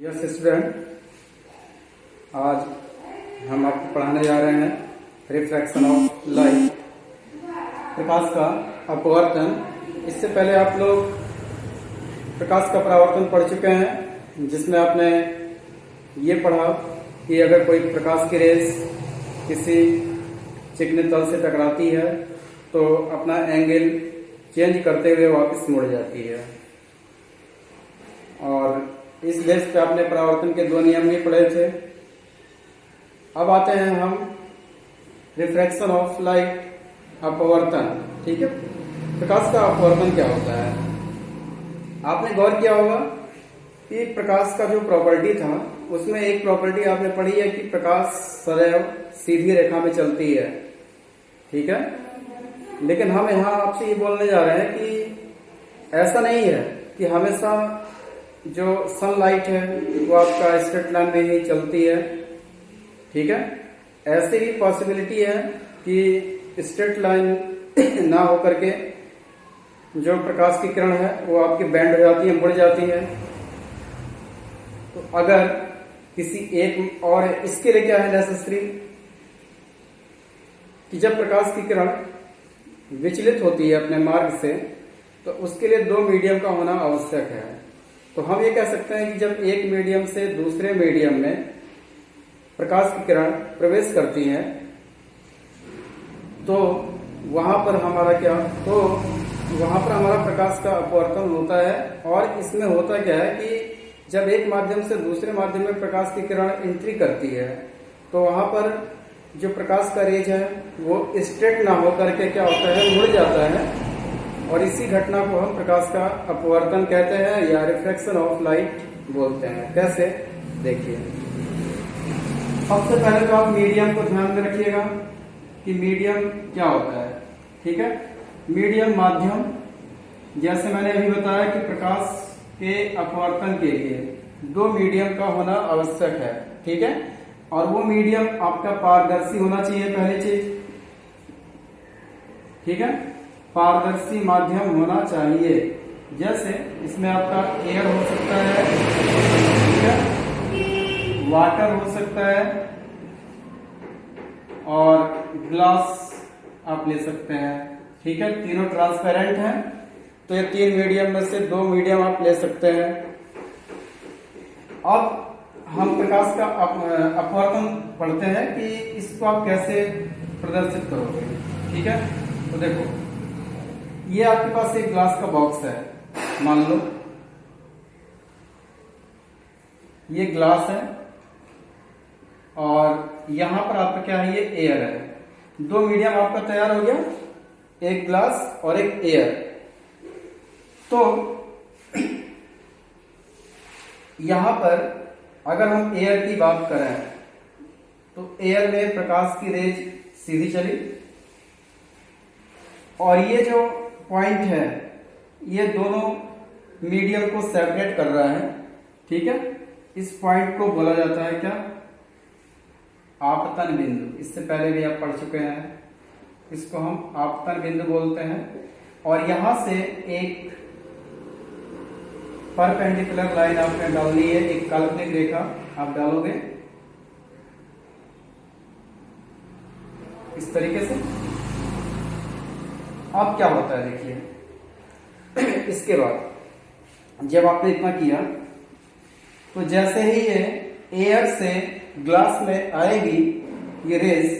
Yes student, आज हम आपको पढ़ाने जा रहे हैं रिफ्रैक्शन ऑफ लाइट, प्रकाश का अपवर्तन। इससे पहले आप लोग प्रकाश का परावर्तन पढ़ चुके हैं, जिसमें आपने ये पढ़ा कि अगर कोई प्रकाश की रेस किसी चिकने तल से टकराती है तो अपना एंगल चेंज करते हुए वापस मुड़ जाती है। और इस बेस पे आपने परावर्तन के दो नियम भी पढ़े थे। अब आते हैं हम रिफ्रैक्शन ऑफ लाइट, अपवर्तन। ठीक है, प्रकाश का अपवर्तन क्या होता है? आपने गौर किया होगा कि प्रकाश का जो प्रॉपर्टी था उसमें एक प्रॉपर्टी आपने पढ़ी है कि प्रकाश सदैव सीधी रेखा में चलती है। ठीक है, लेकिन हम यहाँ आपसे ये बोलने जा रहे हैं कि ऐसा नहीं है कि हमेशा जो सनलाइट है वो आपका स्ट्रेट लाइन में ही चलती है। ठीक है, ऐसी भी पॉसिबिलिटी है कि स्ट्रेट लाइन ना होकर के जो प्रकाश की किरण है वो आपकी बेंड हो जाती है, मुड़ जाती है। तो अगर किसी एक, और इसके लिए क्या है नेसेसरी कि जब प्रकाश की किरण विचलित होती है अपने मार्ग से, तो उसके लिए दो मीडियम का होना आवश्यक है। तो हम ये कह सकते हैं कि जब एक मीडियम से दूसरे मीडियम में प्रकाश की किरण प्रवेश करती है तो वहां पर हमारा प्रकाश का अपवर्तन होता है। और इसमें होता क्या है कि जब एक माध्यम से दूसरे माध्यम में प्रकाश की किरण एंट्री करती है तो वहां पर जो प्रकाश का रेज है वो स्ट्रेट ना होकर के क्या होता है, मुड़ जाता है। और इसी घटना को हम प्रकाश का अपवर्तन कहते हैं या रिफ्रैक्शन ऑफ लाइट बोलते हैं। कैसे, देखिए। सबसे पहले तो आप मीडियम को ध्यान में रखिएगा कि मीडियम क्या होता है। ठीक है, मीडियम माध्यम, जैसे मैंने अभी बताया कि प्रकाश के अपवर्तन के लिए दो मीडियम का होना आवश्यक है। ठीक है, और वो मीडियम आपका पारदर्शी होना चाहिए, पहली चीज। ठीक है, पारदर्शी माध्यम होना चाहिए। जैसे इसमें आपका एयर हो सकता है, ठीक है, वाटर हो सकता है और ग्लास आप ले सकते हैं। ठीक है, तीनों ट्रांसपेरेंट हैं, तो ये तीन मीडियम में से दो मीडियम आप ले सकते हैं। अब हम प्रकाश का अपवर्तन पढ़ते हैं कि इसको आप कैसे प्रदर्शित करोगे। ठीक है, तो देखो, ये आपके पास एक ग्लास का बॉक्स है, मान लो ये ग्लास है और यहां पर आपका क्या है, ये एयर है। दो मीडियम आपका तैयार हो गया, एक ग्लास और एक एयर। तो यहां पर अगर हम एयर की बात करें तो एयर में प्रकाश की रेज सीधी चली और ये जो पॉइंट है ये दोनों मीडियम को सेपरेट कर रहा है। ठीक है, इस पॉइंट को बोला जाता है क्या, आपतन बिंदु। इससे पहले भी आप पढ़ चुके हैं, इसको हम आपतन बिंदु बोलते हैं। और यहां से एक परपेंडिकुलर लाइन आपने डालनी है, एक काल्पनिक रेखा आप डालोगे इस तरीके से। अब क्या होता है, देखिए, इसके बाद जब आपने इतना किया तो जैसे ही ये एयर से ग्लास में आएगी ये रेज,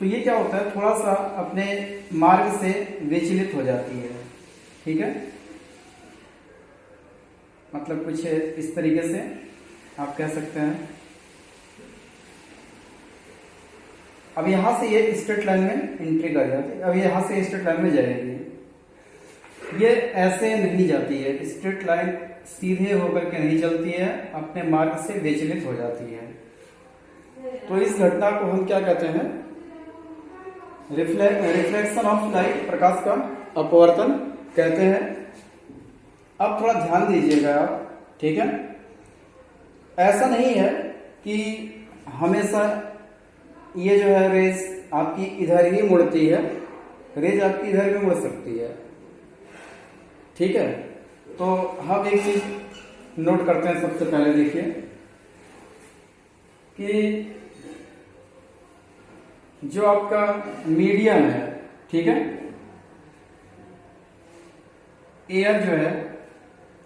तो ये क्या होता है, थोड़ा सा अपने मार्ग से विचलित हो जाती है। ठीक है, मतलब कुछ इस तरीके से आप कह सकते हैं। अब यहां से ये स्ट्रेट लाइन में एंट्री कर जाती है, अब यहां से स्ट्रेट लाइन में जाएगी। ये ऐसे नहीं जाती है, स्ट्रेट लाइन सीधे होकर के नहीं चलती है, अपने मार्ग से विचलित हो जाती है। तो इस घटना को हम क्या कहते हैं, रिफ्लेक्शन ऑफ लाइट, प्रकाश का अपवर्तन कहते हैं। अब थोड़ा ध्यान दीजिएगा आप। ठीक है, ऐसा नहीं है कि हमेशा ये जो है रेज आपकी इधर ही मुड़ती है, रेज आपकी इधर भी मुड़ सकती है। ठीक है, तो हम एक चीज नोट करते हैं। सबसे पहले देखिए कि जो आपका मीडियम है, ठीक है, एयर जो है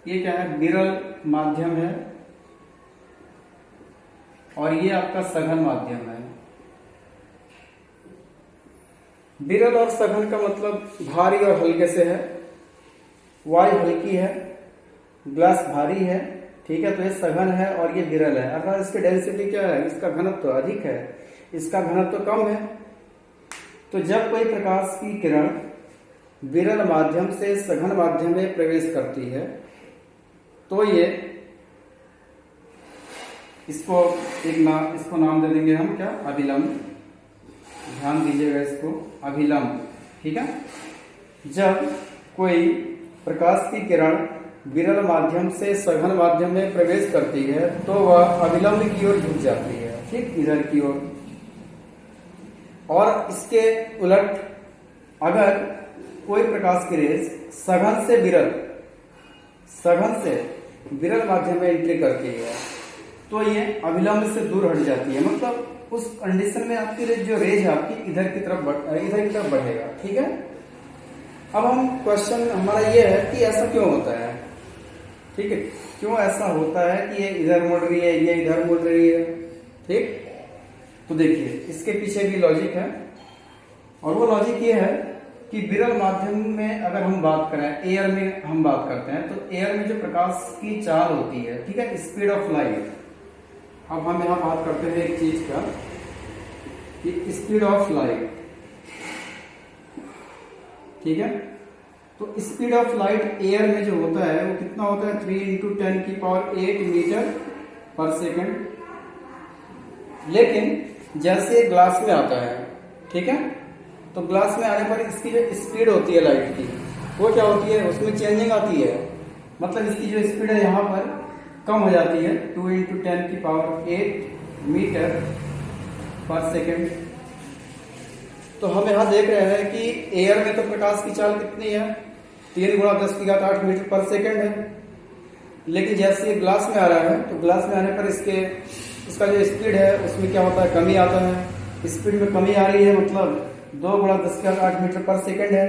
ये क्या है, विरल माध्यम है, और ये आपका सघन माध्यम है। विरल और सघन का मतलब भारी और हल्के से है। वायु हल्की है, ग्लास भारी है, ठीक है, तो ये सघन है और ये विरल है। अर्थात इसकी डेंसिटी क्या है, इसका घनत्व अधिक है, इसका घनत्व कम है। तो जब कोई प्रकाश की किरण विरल माध्यम से सघन माध्यम में प्रवेश करती है तो ये इसको इसको नाम दे देंगे हम क्या, अभिलंब। ध्यान दीजिएगा इसको, अभिलंब, ठीक है। जब कोई प्रकाश की किरण विरल माध्यम से सघन माध्यम में प्रवेश करती है तो वह अभिलंब की ओर झुक जाती है, ठीक, इधर की ओर। और इसके उलट अगर कोई प्रकाश की रेस सघन से विरल माध्यम में एंट्री करती है तो ये अभिलंब से दूर हट जाती है। मतलब उस कंडीशन में आपकी जो रेज है आपकी इधर की तरफ बढ़ेगा, ठीक है। अब हम क्वेश्चन हमारा ये है कि ऐसा क्यों होता है, ठीक है, क्यों ऐसा होता है कि ये इधर मुड़ रही है, ये इधर मुड़ रही है, ठीक। तो देखिए इसके पीछे भी लॉजिक है, और वो लॉजिक ये है कि विरल माध्यम में अगर हम बात करें, एयर में हम बात करते हैं, तो एयर में जो प्रकाश की चाल होती है, ठीक है, स्पीड ऑफ लाइट। अब हम यहां बात करते हैं एक चीज का कि स्पीड ऑफ लाइट, ठीक है। तो स्पीड ऑफ लाइट एयर में जो होता है वो कितना होता है, 3 × 10⁸ मीटर पर सेकेंड। लेकिन जैसे ग्लास में आता है, ठीक है, तो ग्लास में आने पर इसकी जो स्पीड होती है लाइट की वो क्या होती है, उसमें चेंजिंग आती है। मतलब इसकी जो स्पीड है यहाँ पर कम हो जाती है, 2 × 10⁸ मीटर पर सेकेंड। तो हम यहाँ देख रहे हैं कि एयर में तो प्रकाश की चाल कितनी है, 3 × 10⁸ मीटर पर सेकेंड है। लेकिन जैसे ग्लास में आ रहा है तो ग्लास में आने पर इसका जो स्पीड है उसमें क्या होता है, कमी आता है। स्पीड में कमी आ रही है, मतलब 2 × 10⁸ मीटर पर सेकेंड है,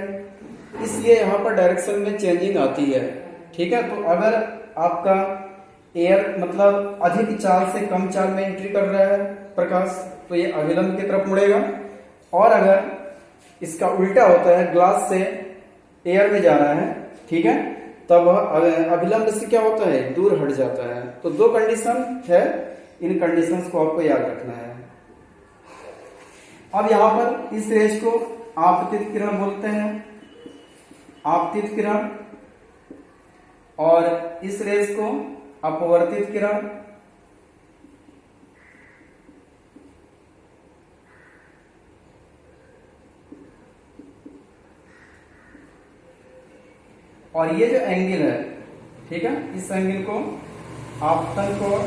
इसलिए यहाँ पर डायरेक्शन में चेंजिंग आती है, ठीक है। तो अगर आपका एयर मतलब अधिक चाल से कम चाल में एंट्री कर रहा है प्रकाश, तो ये अभिलंब की तरफ मुड़ेगा। और अगर इसका उल्टा होता है, ग्लास से एयर में जा रहा है, ठीक है, तब वह अभिलंब से क्या होता है, दूर हट जाता है। तो 2 कंडीशन है, इन कंडीशंस को आपको याद रखना है। अब यहां पर इस रेज को आपतित किरण बोलते हैं, आपतित किरण, और इस रेज को अपवर्तित किरण। और ये जो एंगल है, ठीक है, इस एंगल को आपतन कोण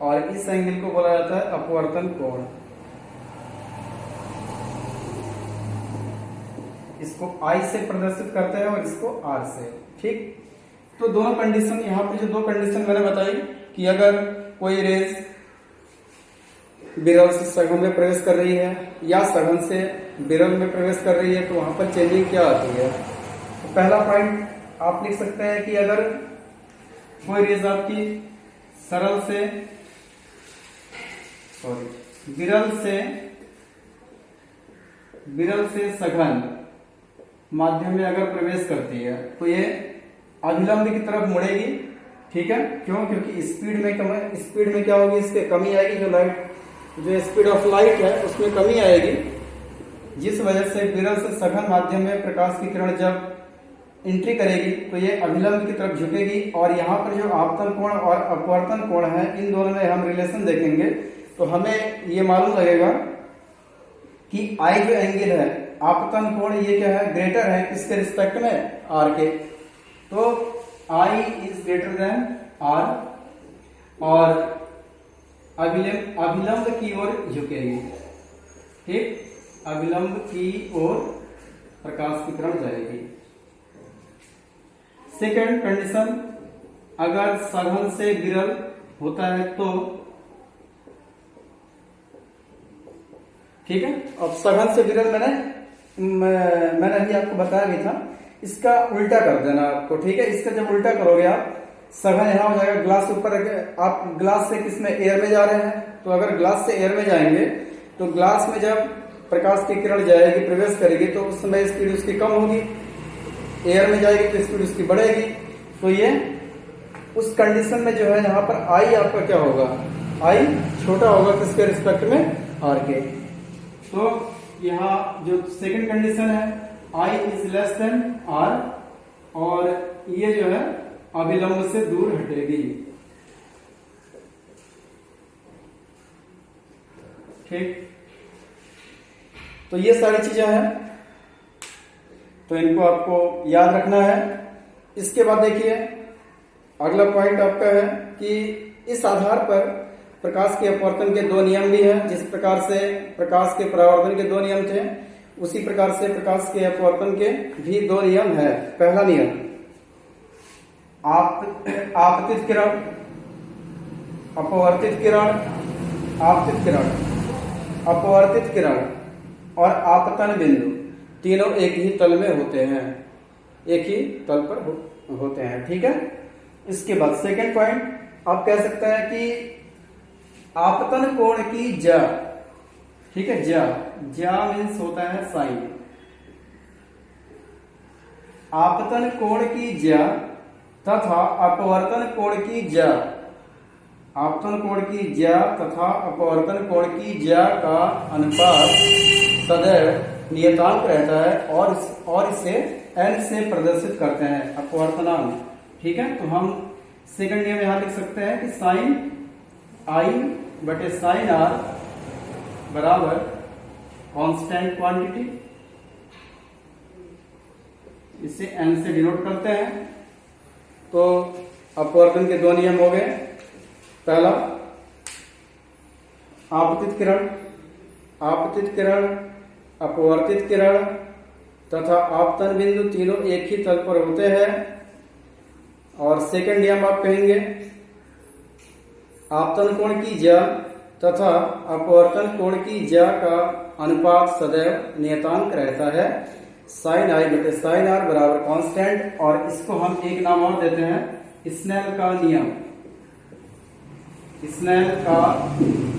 और इस एंगल को बोला जाता है अपवर्तन कोण। इसको I से प्रदर्शित करते हैं और इसको R से, ठीक। तो दोनों कंडीशन, यहाँ पे जो 2 कंडीशन मैंने बताई कि अगर कोई रेज विरल से सघन में प्रवेश कर रही है या सघन से विरल में प्रवेश कर रही है, तो वहां पर चेंजिंग क्या आती है। तो पहला पॉइंट आप लिख सकते हैं कि अगर कोई रेज आपकी विरल से सघन माध्यम में अगर प्रवेश करती है तो ये अभिलंब की तरफ मुड़ेगी, ठीक है। क्यों, क्योंकि स्पीड में क्या होगी, इसके कमी आएगी। जो स्पीड ऑफ लाइट है उसमें कमी आएगी, जिस वजह से विरल से सघन माध्यम में प्रकाश की किरण जब एंट्री करेगी तो ये अभिलंब की तरफ झुकेगी। और यहाँ पर जो आपतन कोण और अपवर्तन कोण है, इन दोनों में हम रिलेशन देखेंगे तो हमें ये मालूम लगेगा कि I जो एंगल है, आपतन कोण, ये क्या है, ग्रेटर है किसके रिस्पेक्ट में, R के। तो I is greater than R, और अभिलंब की ओर झुकेगी, ठीक, अभिलंब की ओर प्रकाश की किरण जाएगी। सेकंड कंडीशन, अगर सघन से विरल होता है तो, ठीक है। अब सघन से विरल मैंने अभी आपको बताया भी था, इसका उल्टा कर देना आपको, ठीक है। इसका जब उल्टा करोगे आप, सघन यहां हो जाएगा, ग्लास ऊपर, आप ग्लास से किसमें, एयर में जा रहे हैं, तो अगर ग्लास से एयर में जाएंगे तो ग्लास में जब प्रकाश की किरण जाएगी, प्रवेश करेगी, तो उस समय स्पीड उसकी कम होगी, एयर में जाएगी तो स्पीड उसकी बढ़ेगी। तो ये उस कंडीशन में जो है यहाँ पर आई आपका क्या होगा, आई छोटा होगा किसके रिस्पेक्ट में, आर के। तो यहाँ जो सेकंड कंडीशन है, I is less than are, और ये जो है अभिलंब से दूर हटेगी, ठीक। तो ये सारी चीजें हैं, तो इनको आपको याद रखना है। इसके बाद देखिए अगला पॉइंट आपका है कि इस आधार पर प्रकाश के अपवर्तन के दो नियम भी हैं। जिस प्रकार से प्रकाश के परावर्तन के दो नियम थे, उसी प्रकार से प्रकाश के अपवर्तन के भी दो नियम है। पहला नियम, आपतित किरण, अपवर्तित किरण, आपतित किरण, अपवर्तित किरण और आपतन बिंदु तीनों एक ही तल में होते हैं, एक ही तल पर होते हैं, ठीक है। इसके बाद सेकंड पॉइंट, आप कह सकते हैं कि आपतन कोण की ज्या, ठीक है, ज्या मीन्स होता है साइन, आपतन कोण की ज्या तथा अपवर्तन कोण की ज्या, आपतन कोण की ज्या तथा अपवर्तन कोण की ज्या का अनुपात सदैव नियतांक रहता है, और इसे n से प्रदर्शित करते हैं, अपवर्तनांक, ठीक है। तो हम सेकंड नियम यहां लिख सकते हैं कि साइन आई बटे साइन आर बराबर कांस्टेंट क्वांटिटी, इसे n से डिनोट करते हैं। तो अपवर्तन के दो नियम हो गए, पहला आपतित किरण, आपतित किरण, अपवर्तित किरण तथा आपतन बिंदु तीनों एक ही तल पर होते हैं। और सेकंड नियम आप कहेंगे आपतन कोण की ज्या तथा अपवर्तन कोण की ज्या का अनुपात सदैव नियतांक रहता है, साइन आई बटे साइन आर बराबर कांस्टेंट। और इसको हम एक नाम और देते हैं, स्नेल का नियम, स्नेल का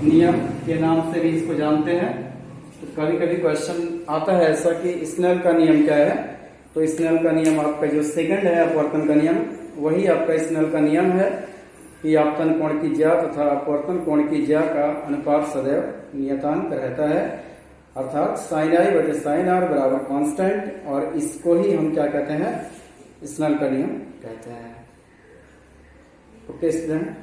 नियम के नाम से भी इसको जानते हैं। तो कभी कभी क्वेश्चन आता है ऐसा कि स्नेल का नियम क्या है, तो स्नेल का नियम आपका जो सेकंड है अपवर्तन का नियम, वही आपका स्नेल का नियम है कि आपतन कोण की ज्या तथा अपवर्तन कोण की ज्या का अनुपात सदैव नियतांक रहता है, अर्थात साइन आई बटे साइन आर बराबर कांस्टेंट। और इसको ही हम क्या कहते हैं, स्नेल का नियम कहते हैं। Okay student.